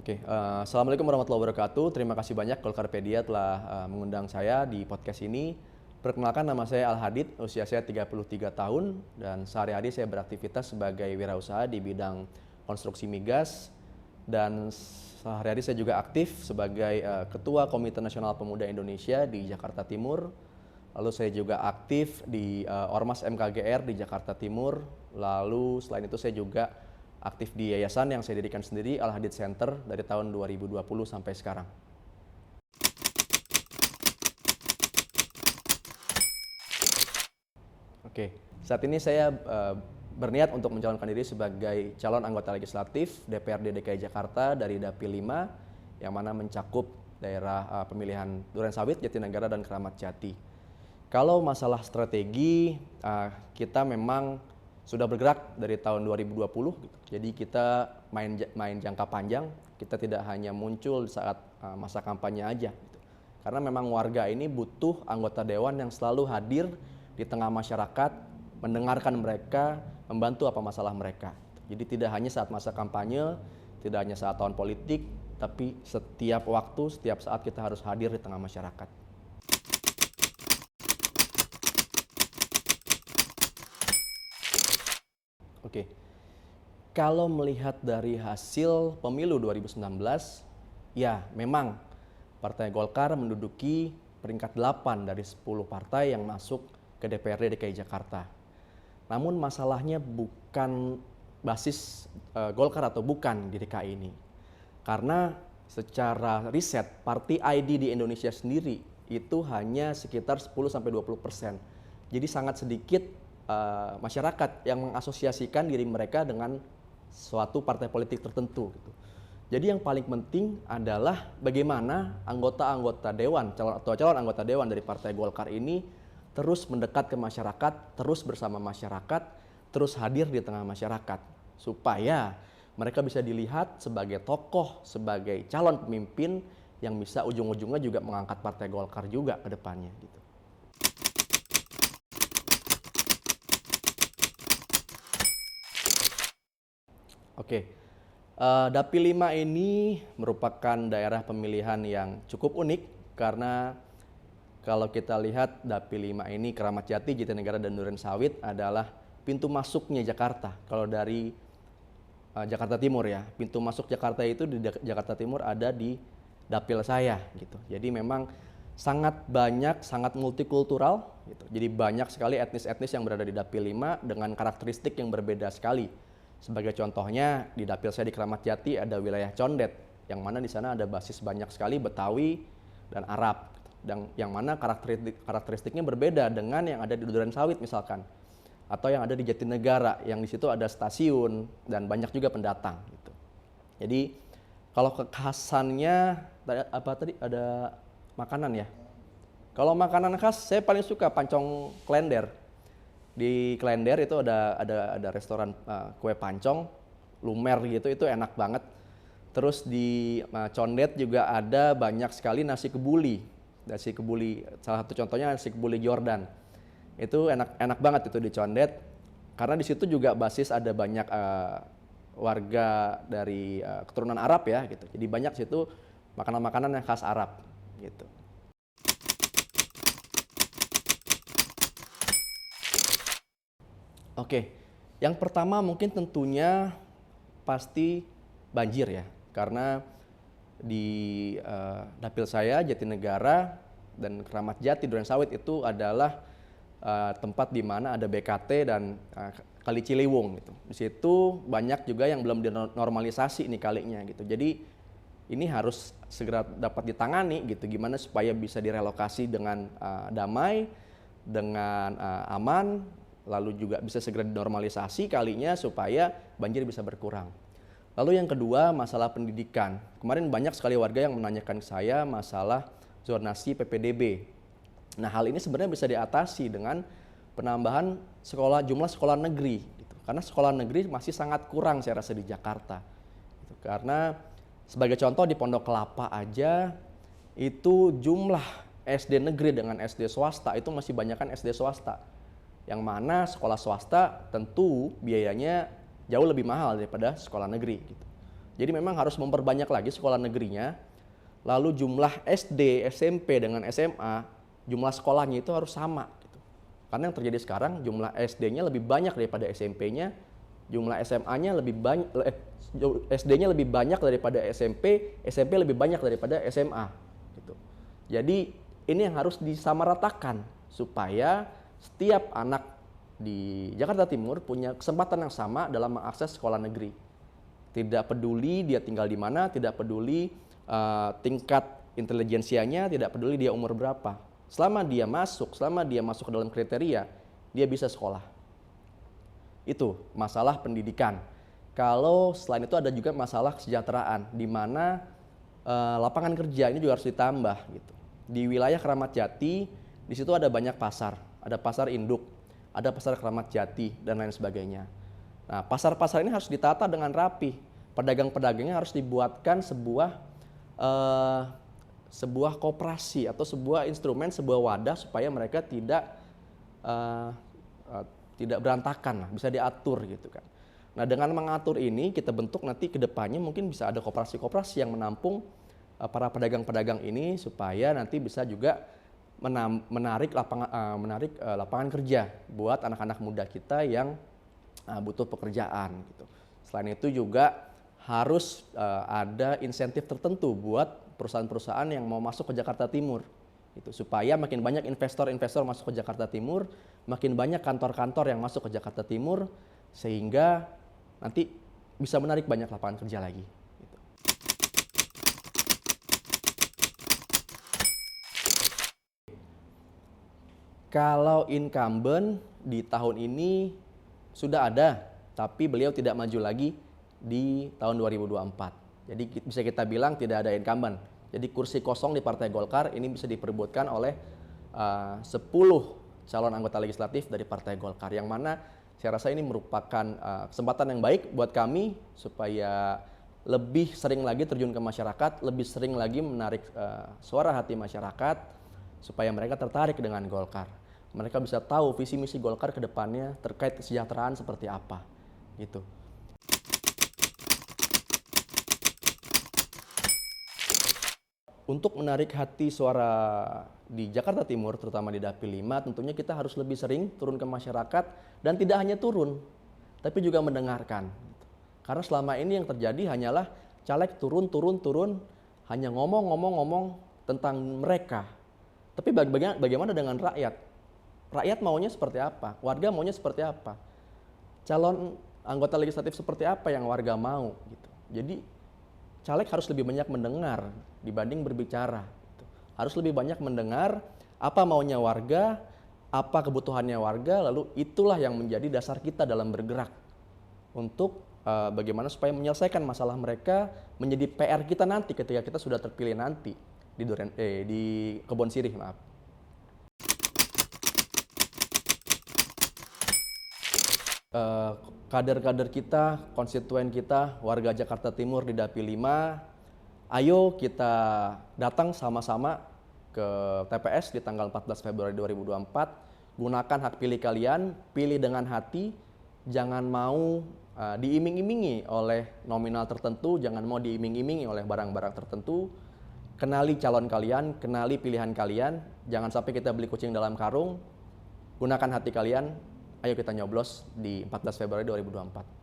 Assalamualaikum warahmatullahi wabarakatuh. Terima kasih banyak Golkarpedia telah mengundang saya di podcast ini. Perkenalkan, nama saya Al Hadid, usia saya 33 tahun dan sehari-hari saya beraktivitas sebagai wirausaha di bidang konstruksi migas dan sehari-hari saya juga aktif sebagai Ketua Komite Nasional Pemuda Indonesia di Jakarta Timur. Lalu saya juga aktif di Ormas MKGR di Jakarta Timur. Lalu selain itu saya juga aktif di yayasan yang saya dirikan sendiri, Al Hadid Center, dari tahun 2020 sampai sekarang. Saat ini saya berniat untuk mencalonkan diri sebagai calon anggota legislatif DPRD DKI Jakarta dari Dapil 5, yang mana mencakup daerah pemilihan Durensawit, Jatinegara, dan Keramat Jati. Kalau masalah strategi, kita memang sudah bergerak dari tahun 2020, jadi kita main jangka panjang. Kita tidak hanya muncul saat masa kampanye aja, karena memang warga ini butuh anggota dewan yang selalu hadir di tengah masyarakat, mendengarkan mereka, membantu apa masalah mereka. Jadi tidak hanya saat masa kampanye, tidak hanya saat tahun politik, tapi setiap waktu, setiap saat kita harus hadir di tengah masyarakat. Kalau melihat dari hasil pemilu 2019, ya memang Partai Golkar menduduki peringkat 8 dari 10 partai yang masuk ke DPRD DKI Jakarta. Namun masalahnya bukan basis Golkar atau bukan di DKI ini. Karena secara riset, Party ID di Indonesia sendiri itu hanya sekitar 10-20%. Jadi sangat sedikit masyarakat yang mengasosiasikan diri mereka dengan suatu partai politik tertentu. Jadi yang paling penting adalah bagaimana anggota-anggota dewan, calon anggota dewan dari Partai Golkar ini terus mendekat ke masyarakat, terus bersama masyarakat, terus hadir di tengah masyarakat, supaya mereka bisa dilihat sebagai tokoh, sebagai calon pemimpin yang bisa ujung-ujungnya juga mengangkat Partai Golkar juga ke depannya. Dapil 5 ini merupakan daerah pemilihan yang cukup unik karena kalau kita lihat Dapil 5 ini, Keramat Jati, Jatinegara, dan Durensawit adalah pintu masuknya Jakarta. Kalau dari Jakarta Timur ya, pintu masuk Jakarta itu di Jakarta Timur ada di dapil saya gitu. Jadi memang sangat banyak, sangat multikultural gitu. Jadi banyak sekali etnis-etnis yang berada di Dapil 5 dengan karakteristik yang berbeda sekali. Sebagai contohnya, di dapil saya di Keramat Jati ada wilayah Condet, yang mana di sana ada basis banyak sekali Betawi dan Arab, dan yang mana karakteristiknya berbeda dengan yang ada di Durensawit misalkan, atau yang ada di Jatinegara, yang di situ ada stasiun dan banyak juga pendatang. Jadi kalau kekhasannya apa tadi, ada makanan ya. Kalau makanan khas, saya paling suka pancong klender. Di Klender itu ada restoran kue pancong, lumer gitu, itu enak banget. Terus di Condet juga ada banyak sekali nasi kebuli. Nasi kebuli, salah satu contohnya nasi kebuli Jordan. Itu enak banget itu di Condet, karena di situ juga basis ada banyak warga dari keturunan Arab ya gitu. Jadi banyak situ makanan-makanan yang khas Arab gitu. Yang pertama mungkin tentunya pasti banjir ya, karena di dapil saya Jatinegara dan Keramat Jati, Durensawit itu adalah tempat di mana ada BKT dan Kali Ciliwung gitu. Di situ banyak juga yang belum dinormalisasi nih kalinya gitu. Jadi ini harus segera dapat ditangani gitu, gimana supaya bisa direlokasi dengan damai, dengan aman, lalu juga bisa segera dinormalisasi kalinya supaya banjir bisa berkurang. Lalu yang kedua, masalah pendidikan. Kemarin banyak sekali warga yang menanyakan ke saya masalah zonasi PPDB. Nah, hal ini sebenarnya bisa diatasi dengan penambahan jumlah sekolah negeri. Karena sekolah negeri masih sangat kurang saya rasa di Jakarta. Karena sebagai contoh di Pondok Kelapa aja, itu jumlah SD negeri dengan SD swasta itu masih banyakkan SD swasta. Yang mana sekolah swasta tentu biayanya jauh lebih mahal daripada sekolah negeri gitu. Jadi memang harus memperbanyak lagi sekolah negerinya. Lalu jumlah SD, SMP dengan SMA, jumlah sekolahnya itu harus sama gitu. Karena yang terjadi sekarang jumlah SD-nya lebih banyak daripada SMP-nya, jumlah SMA-nya lebih banyak, SD-nya lebih banyak daripada SMP, SMP lebih banyak daripada SMA gitu. Jadi ini yang harus disamaratakan supaya setiap anak di Jakarta Timur punya kesempatan yang sama dalam mengakses sekolah negeri. Tidak peduli dia tinggal di mana, tidak peduli tingkat intelijensianya, tidak peduli dia umur berapa. Selama dia masuk ke dalam kriteria, dia bisa sekolah. Itu masalah pendidikan. Kalau selain itu ada juga masalah kesejahteraan, di mana lapangan kerja ini juga harus ditambah gitu. Di wilayah Keramat Jati, di situ ada banyak pasar, ada pasar induk, ada pasar Keramat Jati dan lain sebagainya. Nah, pasar-pasar ini harus ditata dengan rapi. Pedagang-pedagangnya harus dibuatkan sebuah koperasi atau sebuah instrumen, sebuah wadah supaya mereka tidak berantakan, bisa diatur gitu kan. Nah, dengan mengatur ini kita bentuk nanti ke depannya mungkin bisa ada koperasi-koperasi yang menampung para pedagang-pedagang ini supaya nanti bisa juga menarik lapangan kerja buat anak-anak muda kita yang butuh pekerjaan gitu. Selain itu juga harus ada insentif tertentu buat perusahaan-perusahaan yang mau masuk ke Jakarta Timur gitu, supaya makin banyak investor-investor masuk ke Jakarta Timur, makin banyak kantor-kantor yang masuk ke Jakarta Timur, sehingga nanti bisa menarik banyak lapangan kerja lagi gitu. Kalau incumbent di tahun ini sudah ada, tapi beliau tidak maju lagi di tahun 2024. Jadi bisa kita bilang tidak ada incumbent. Jadi kursi kosong di Partai Golkar ini bisa diperebutkan oleh 10 calon anggota legislatif dari Partai Golkar. Yang mana saya rasa ini merupakan kesempatan yang baik buat kami supaya lebih sering lagi terjun ke masyarakat, lebih sering lagi menarik suara hati masyarakat supaya mereka tertarik dengan Golkar. Mereka bisa tahu visi misi Golkar ke depannya terkait kesejahteraan seperti apa gitu. Untuk menarik hati suara di Jakarta Timur, terutama di Dapil 5, tentunya kita harus lebih sering turun ke masyarakat dan tidak hanya turun, tapi juga mendengarkan. Karena selama ini yang terjadi hanyalah caleg turun, hanya ngomong tentang mereka. Tapi bagaimana dengan rakyat? Rakyat maunya seperti apa? Warga maunya seperti apa? Calon anggota legislatif seperti apa yang warga mau? Gitu. Jadi caleg harus lebih banyak mendengar dibanding berbicara. Harus lebih banyak mendengar apa maunya warga, apa kebutuhannya warga, lalu itulah yang menjadi dasar kita dalam bergerak untuk bagaimana supaya menyelesaikan masalah mereka, menjadi PR kita nanti ketika kita sudah terpilih nanti di Kebon Sirih, maaf. Kader-kader kita, konstituen kita, warga Jakarta Timur di Dapil 5, ayo kita datang sama-sama ke TPS di tanggal 14 Februari 2024. Gunakan hak pilih kalian, pilih dengan hati, jangan mau diiming-imingi oleh nominal tertentu, jangan mau diiming-imingi oleh barang-barang tertentu. Kenali calon kalian, kenali pilihan kalian, jangan sampai kita beli kucing dalam karung. Gunakan hati kalian, ayo kita nyoblos di 14 Februari 2024.